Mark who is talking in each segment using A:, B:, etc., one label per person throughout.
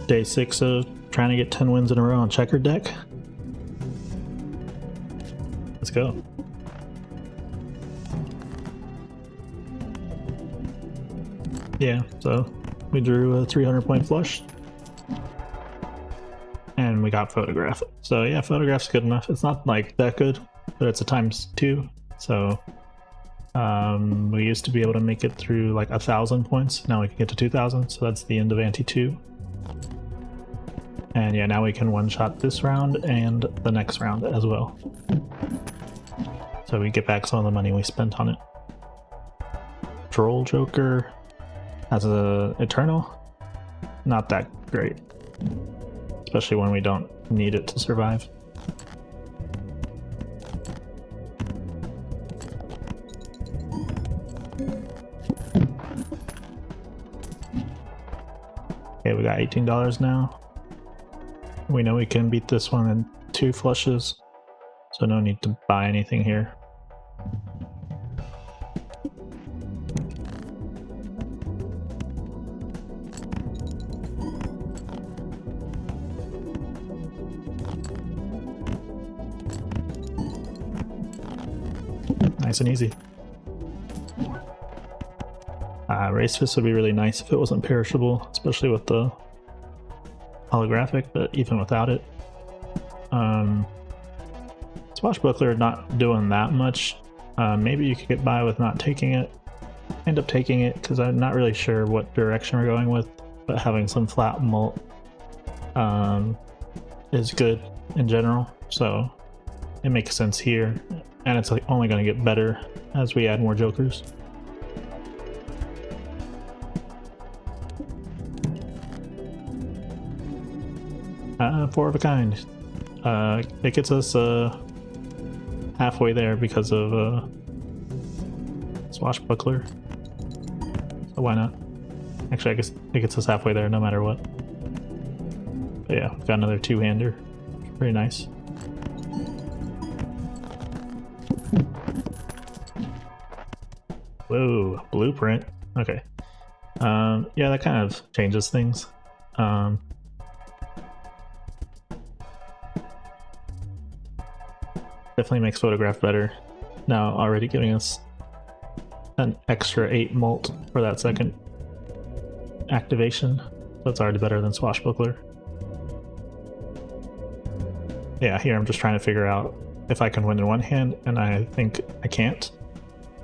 A: Day 6 of trying to get 10 wins in a row on Checkered Deck. Let's go. Yeah, so we drew a 300-point flush. And we got Photograph. So yeah, Photograph's good enough. It's not like that good, but it's a ×2. So we used to be able to make it through like 1,000 points. Now we can get to 2,000, so that's the end of ante 2. And yeah, now we can one-shot this round and the next round as well. So we get back some of the money we spent on it. Troll Joker as a Eternal, not that great. Especially when we don't need it to survive. Okay, we got $18 now. We know we can beat this one in 2 flushes, so no need to buy anything here. Nice and easy. Race Fist would be really nice if it wasn't perishable, especially with the holographic, but even without it. Swashbuckler not doing that much. Maybe you could get by with not taking it. End up taking it because I'm not really sure what direction we're going with, but having some flat mult is good in general, so it makes sense here. And it's like only going to get better as we add more jokers. Four of a kind. It gets us halfway there because of Swashbuckler. So why not? Actually, I guess it gets us halfway there no matter what. But yeah, we've got another two-hander. Pretty nice. Whoa, blueprint. Okay. Yeah, that kind of changes things. Definitely makes Photograph better. Now already giving us an extra 8 mult for that second activation. That's already better than Swashbuckler. Yeah, here I'm just trying to figure out if I can win in one hand, and I think I can't.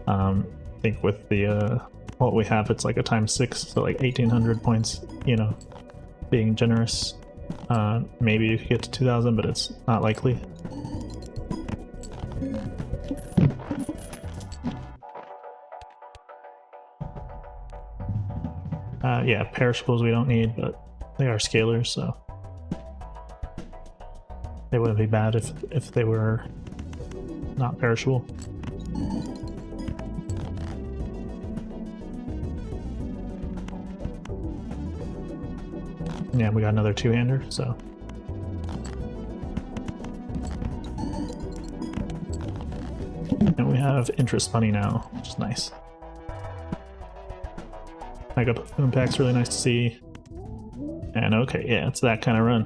A: I think with the what we have, it's like a ×6, so like 1,800 points, you know, being generous. Maybe you could get to 2,000, but it's not likely. Yeah, perishables we don't need, but they are scalars, so they wouldn't be bad if they were not perishable. Yeah, we got another two-hander, so. And we have interest money now, which is nice. Mega Boom Pack's really nice to see. And okay, yeah, it's that kind of run.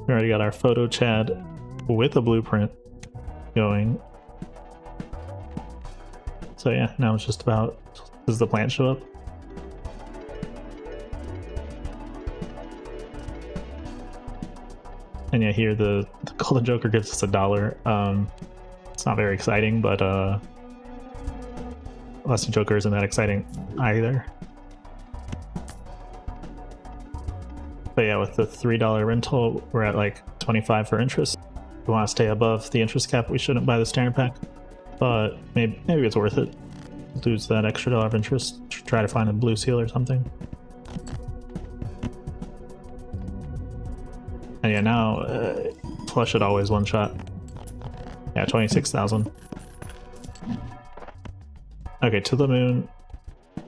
A: We already got our photo Chad with a blueprint going. So yeah, now it's just about, does the plant show up? And yeah, here the Golden Joker gives us $1. It's not very exciting, but Lusty Joker isn't that exciting either. But yeah, with the $3 rental, we're at like 25 for interest. If we want to stay above the interest cap, we shouldn't buy the standard pack, but maybe it's worth it. Lose that extra $1 of interest, try to find a blue seal or something. And yeah, now flush it always one shot. Yeah, 26,000. Okay, to the moon.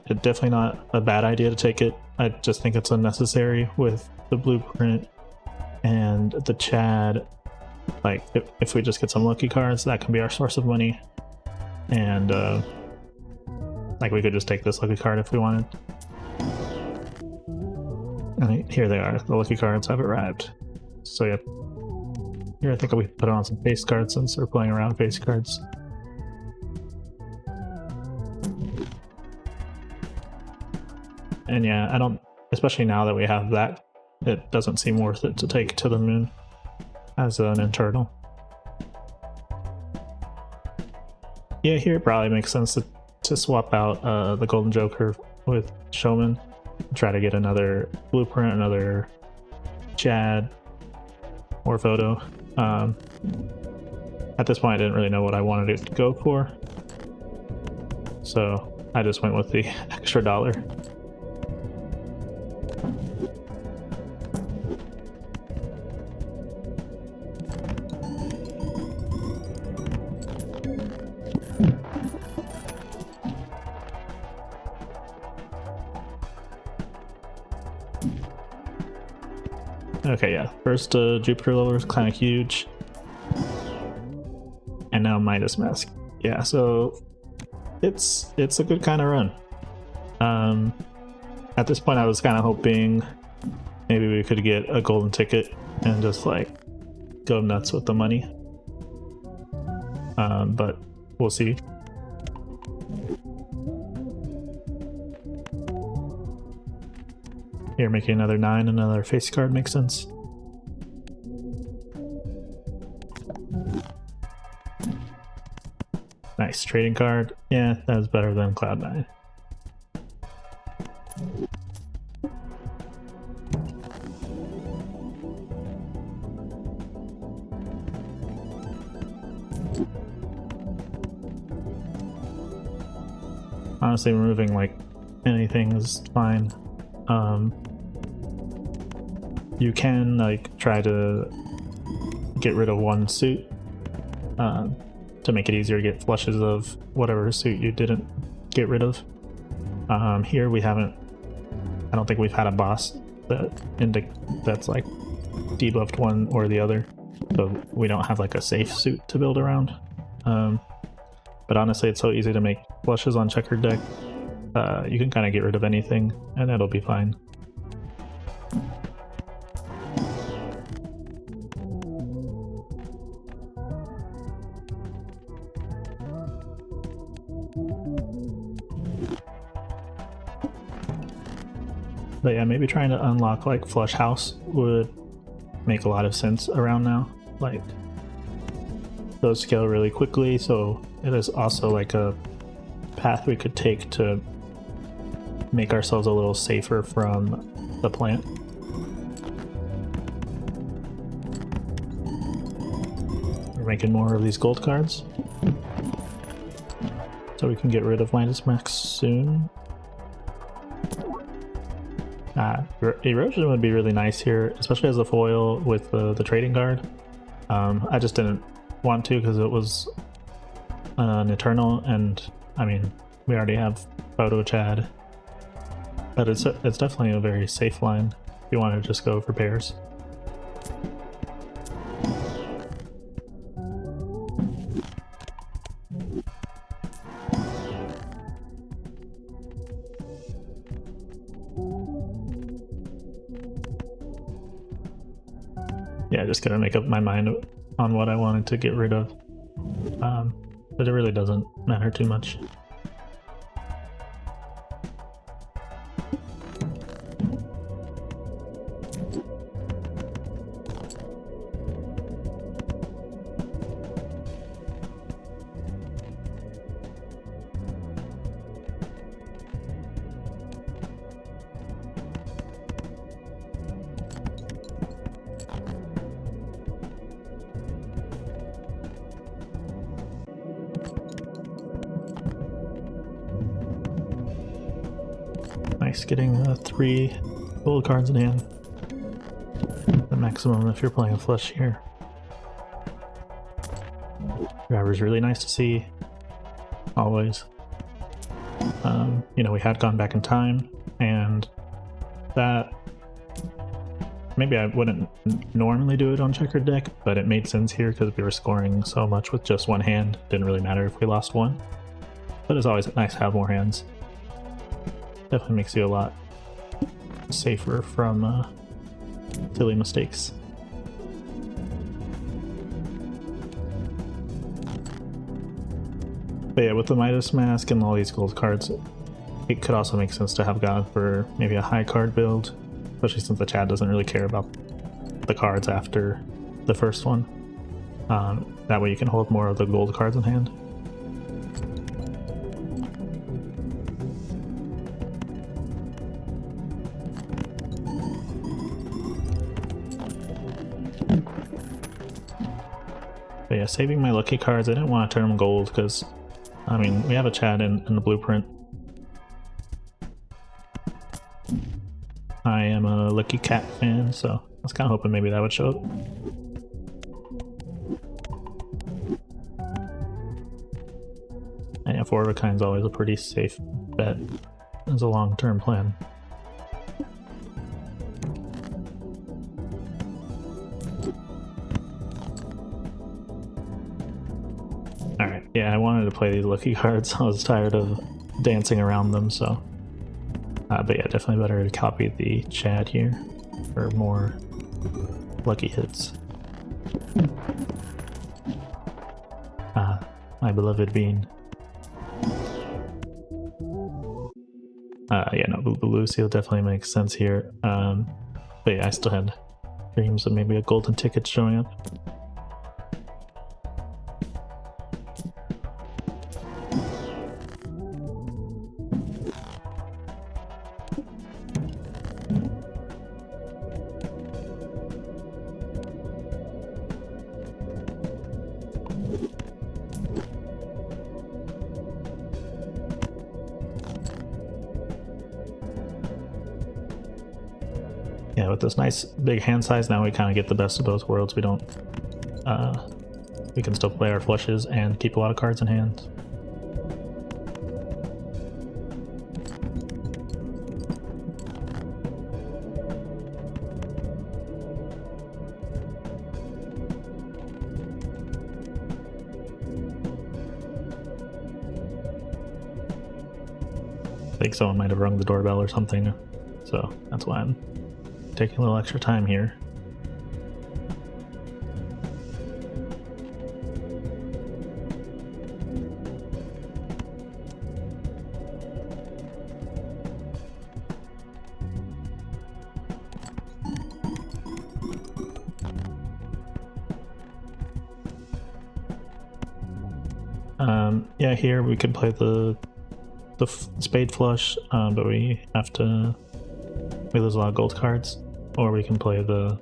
A: It's definitely not a bad idea to take it. I just think it's unnecessary with the blueprint and the Chad. Like, if we just get some lucky cards, that can be our source of money. And like, we could just take this lucky card if we wanted. And here they are. The lucky cards have arrived. So yeah, here I think we put on some face cards since we're playing around face cards. And yeah, I don't, especially now that we have that, it doesn't seem worth it to take to the moon as an internal. Yeah, here it probably makes sense to swap out the Golden Joker with Showman. Try to get another blueprint, another Chad, or photo. At this point I didn't really know what I wanted it to go for, so I just went with the extra dollar. Okay, yeah, first Jupiter level is kind of huge. And now Midas Mask. Yeah, so it's a good kind of run. At this point I was kind of hoping maybe we could get a golden ticket and just like go nuts with the money. But we'll see. Here, making another 9, another face card makes sense. Nice trading card. Yeah, that was better than Cloud9. Honestly, removing like anything is fine. You can like try to get rid of one suit to make it easier to get flushes of whatever suit you didn't get rid of. Here we haven't, I don't think we've had a boss that's like debuffed one or the other, so we don't have like a safe suit to build around. But honestly, it's so easy to make flushes on Checkered Deck. You can kind of get rid of anything and it'll be fine. But yeah, maybe trying to unlock like Flush House would make a lot of sense around now. Like, those scale really quickly, so it is also like a path we could take to make ourselves a little safer from the plant. We're making more of these gold cards, so we can get rid of Midas Max soon. Erosion would be really nice here, especially as a foil with the trading card. I just didn't want to because it was an Eternal, and I mean, we already have Photo Chad. But it's definitely a very safe line if you want to just go for pairs. Yeah, just gotta make up my mind on what I wanted to get rid of. But it really doesn't matter too much. Nice, getting 3 gold cards in hand. The maximum if you're playing a flush here. Grabber's really nice to see, always. You know, we had gone back in time, and that maybe I wouldn't normally do it on Checkered Deck, but it made sense here because we were scoring so much with just one hand. Didn't really matter if we lost one, but it's always nice to have more hands. Definitely makes you a lot safer from silly mistakes. But yeah, with the Midas Mask and all these gold cards, it could also make sense to have gone for maybe a high card build, especially since the chat doesn't really care about the cards after the first one. That way you can hold more of the gold cards in hand. But yeah, saving my lucky cards, I didn't want to turn them gold because, I mean, we have a chat in the blueprint. I am a Lucky Cat fan, so I was kind of hoping maybe that would show up. And yeah, 4 of a kind is always a pretty safe bet as a long-term plan. Alright, yeah, I wanted to play these lucky cards. I was tired of dancing around them, so... but yeah, definitely better to copy the chat here for more lucky hits. My beloved bean. Yeah, no, Blue Seal definitely makes sense here. But yeah, I still had dreams of maybe a golden ticket showing up. Yeah, with this nice big hand size, now we kind of get the best of both worlds. We don't, we can still play our flushes and keep a lot of cards in hand. I think someone might have rung the doorbell or something, so that's why I'm taking a little extra time here. Yeah, here we could play the spade flush, but we lose a lot of gold cards, or we can play the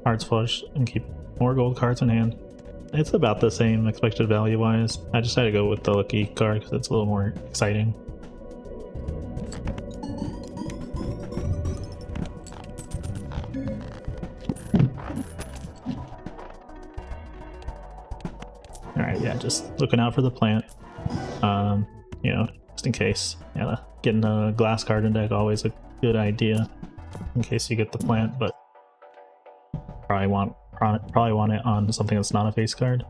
A: hearts flush and keep more gold cards in hand. It's about the same expected value wise. I decided to go with the lucky card because it's a little more exciting. Alright, yeah, just looking out for the plant. You know, just in case. Yeah, getting a glass card in deck always a good idea in case you get the plant, but probably want it on something that's not a face card.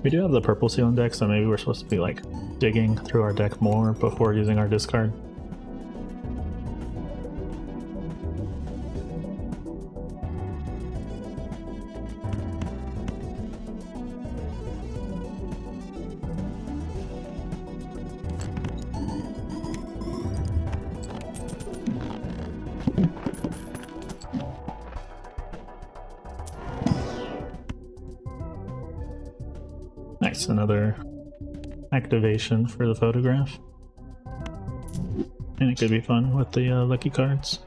A: We do have the purple seal in deck, so maybe we're supposed to be like digging through our deck more before using our discard. Nice, another activation for the photograph. And it could be fun with the lucky cards.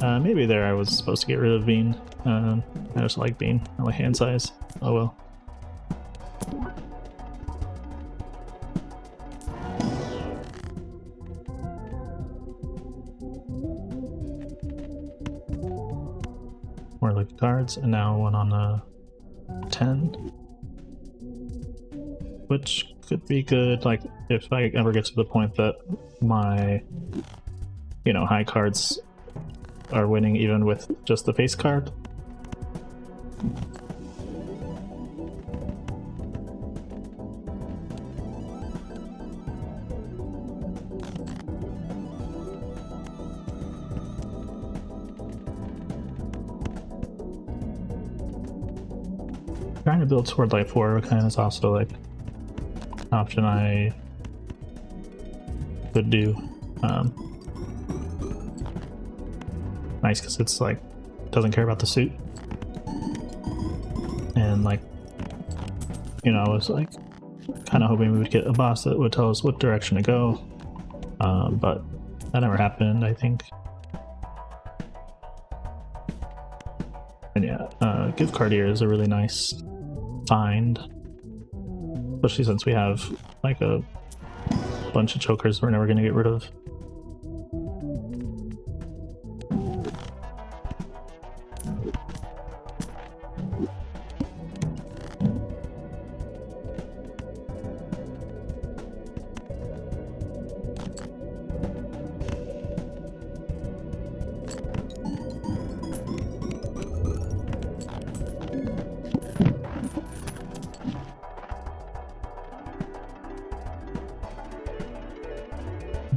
A: Maybe there I was supposed to get rid of Bean. I just like Bean. I like hand size. Oh well. More lucky cards, and now one on the 10. Which could be good, like, if I ever get to the point that my, you know, high cards are winning even with just the face card. Trying to build toward like 4 kind is also like an option I could do. Nice because it's like doesn't care about the suit, and like, you know, I was like kind of hoping we would get a boss that would tell us what direction to go, but that never happened, I think. And yeah, gift card here is a really nice find, especially since we have like a bunch of chokers we're never going to get rid of.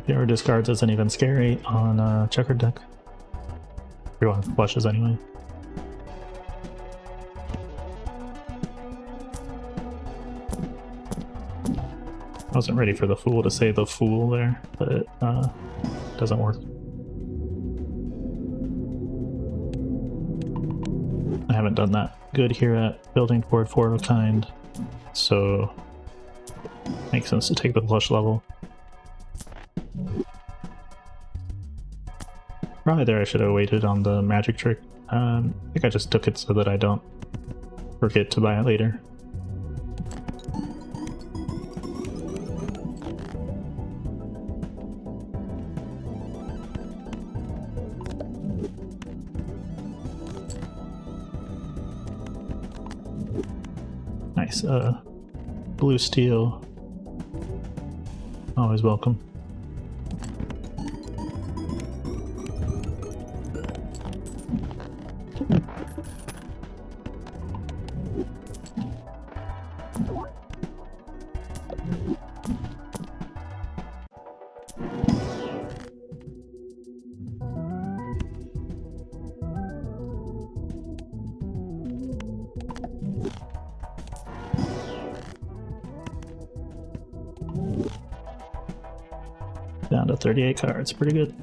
A: Zero discards isn't even scary on Checkered Deck. Everyone flushes anyway. I wasn't ready for the fool to say the fool there, but it doesn't work. I haven't done that good here at building toward 4 of a kind, so makes sense to take the flush level. Probably there I should have waited on the magic trick. I think I just took it so that I don't forget to buy it later. Nice, blue steel. Always welcome. Down to 38 cards, pretty good.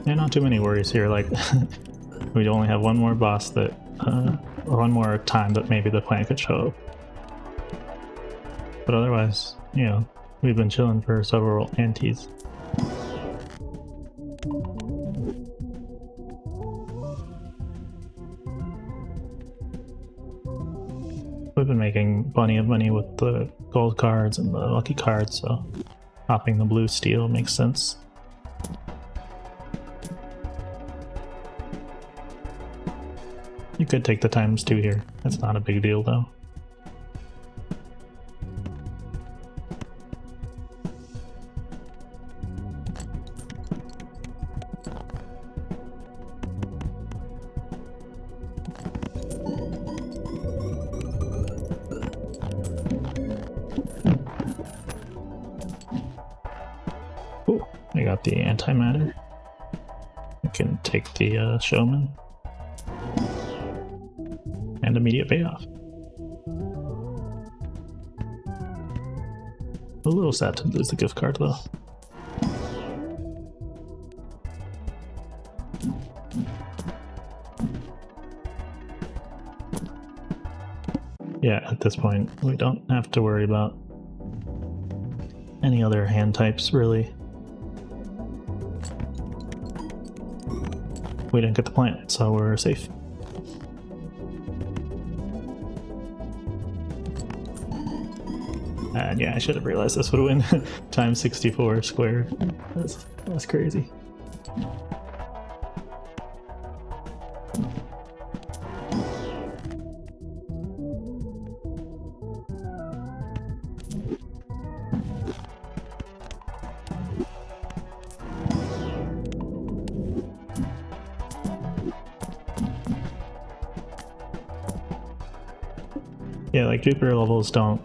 A: And not too many worries here, like we only have one more boss that, or one more time that maybe the plan could show up. But otherwise, you know, we've been chilling for several antes. We've been making plenty of money with the gold cards and the lucky cards, so popping the blue steel makes sense. You could take the ×2 here. That's not a big deal though. Cool. I got the antimatter. I can take the showman. And immediate payoff. A little sad to lose the gift card though. Yeah, at this point we don't have to worry about any other hand types really. We didn't get the plant, so we're safe. And yeah, I should have realized this would win. Times 64 squared. That's crazy. Yeah, like Jupiter levels don't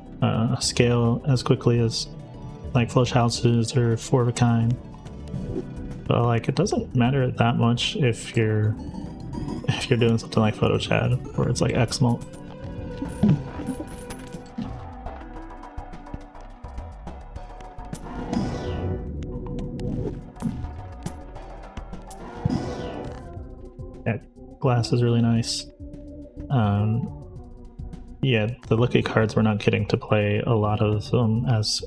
A: scale as quickly as like flush houses or four of a kind. But like it doesn't matter that much if you're doing something like Photo Chad where it's like X mult. Yeah, glass is really nice. Yeah, the lucky cards we're not getting to play a lot of them, as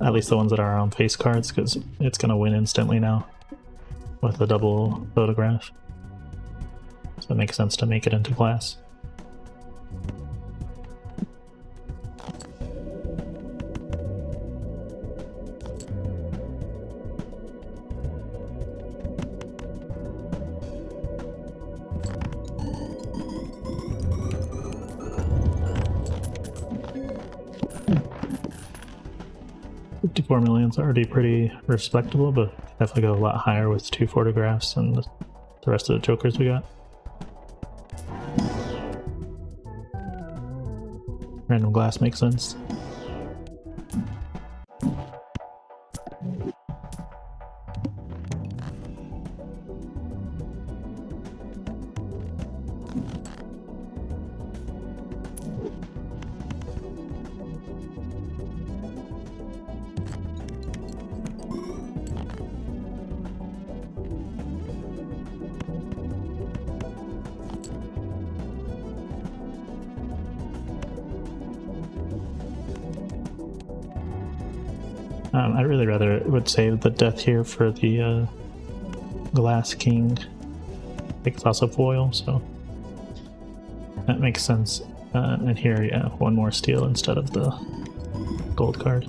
A: at least the ones that are on face cards, because it's gonna win instantly now with the double photograph. So it makes sense to make it into glass. $54 million is already pretty respectable, but definitely go a lot higher with 2 photographs and the rest of the jokers we got. Random glass makes sense. I really rather would save the death here for the Glass King. I think it's also foil, so that makes sense. And here, yeah, one more steel instead of the gold card.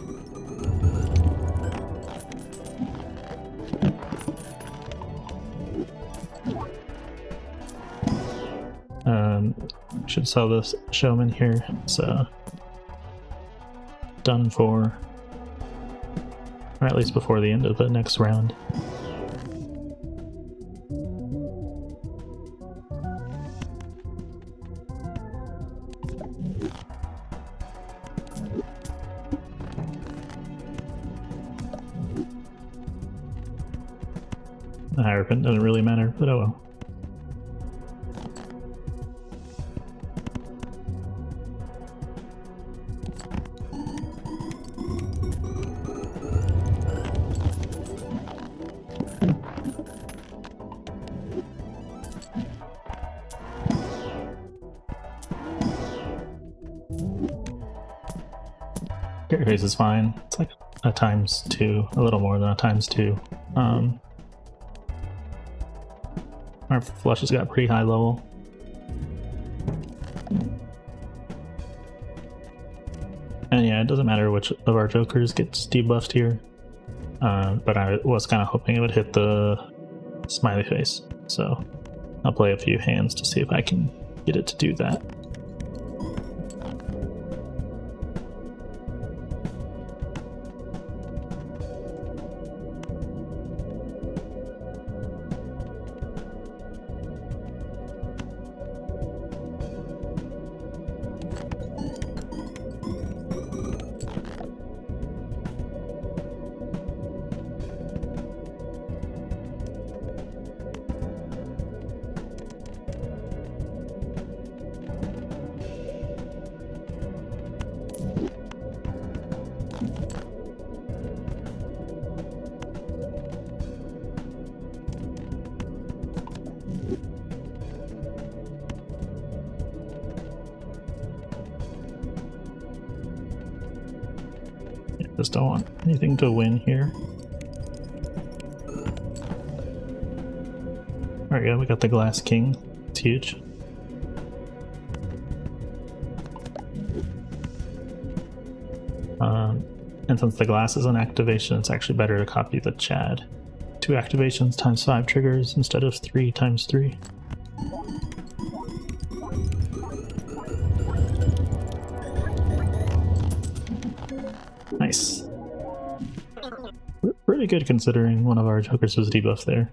A: Should sell this showman here. It's done for. Or at least before the end of the next round. The Hierophant doesn't really matter, but oh well. Carry phase is fine. It's like a ×2, a little more than a ×2. Our flush has got pretty high level. And yeah, it doesn't matter which of our jokers gets debuffed here. But I was kind of hoping it would hit the smiley face. So I'll play a few hands to see if I can get it to do that. Just don't want anything to win here. Alright, yeah, we got the Glass King. It's huge. And since the glass is an activation, it's actually better to copy the Chad. 2 activations times 5 triggers instead of 3 times 3. Nice. Pretty good considering one of our jokers was debuffed there.